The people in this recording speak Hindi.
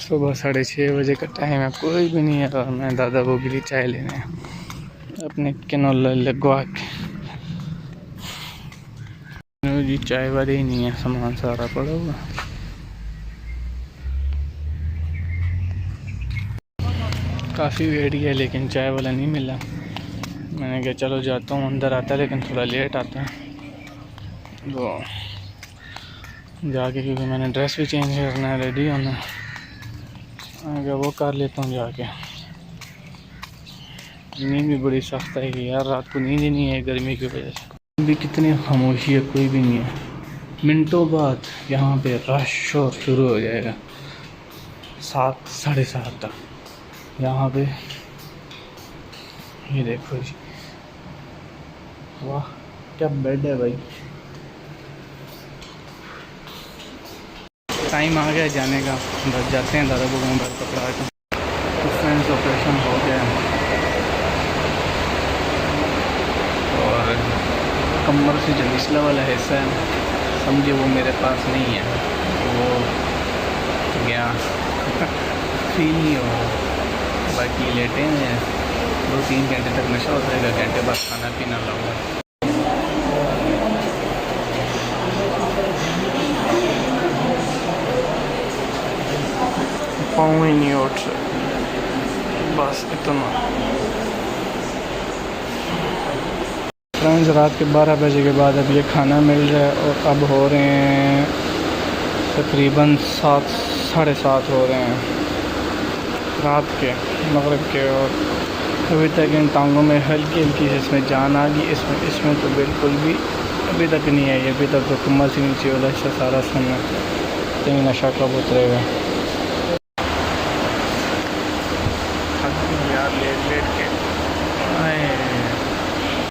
सुबह 6:30 का टाइम है, कोई भी नहीं है और मैं दादा वो के लिए चाय लेने अपने किनोला लगवा के। जी चाय वाले ही नहीं है, सामान सारा पड़ा हुआ। काफ़ी वेट किया लेकिन चाय वाला नहीं मिला। मैंने कहा चलो जाता हूँ, अंदर आता है लेकिन थोड़ा लेट आता है तो जाके, क्योंकि मैंने ड्रेस भी चेंज करना है, रेडी होना है, मैंने कहा वो कर लेता हूँ जाके। नींद भी बड़ी सख्त है कि यार, रात को नींद ही नहीं है गर्मी की वजह से। भी कितनी खामोशी है, कोई भी नहीं है। मिनटों बाद यहाँ पे रश शोर शुरू हो जाएगा 7 साढ़े 7 तक यहाँ पे। ये देखो जी, वाह क्या बेड है भाई। टाइम आ गया जाने का, बस जाते हैं। दादा को मोबाइल पकड़ा के तो फ्रेंड्स ऑपरेशन हो गया और कमर से जो निचला वाला हिस्सा है समझिए वो मेरे पास नहीं है, वो गया फील नहीं हो रहा। बाकी लेटे हैं, 2-3 घंटे तक नशा हो जाएगा, घंटे बाद खाना पीना लाऊंगा। पाँव ही नहीं उठ रहे, बस इतना। फ्रेंड्स रात के 12 बजे के बाद अब ये खाना मिल रहा है और अब हो रहे हैं तकरीबन 7 साढ़े 7 हो रहे हैं रात के, मगरिब के। और अभी तक इन टांगों में हल्की हल्की से इसमें जान आ गई, इसमें तो बिल्कुल भी अभी तक नहीं आई। अभी तक तो कमर से नीचे वाला हिस्सा सारा सुनना, कहीं नशा कब उतरेगा। यार लेट लेट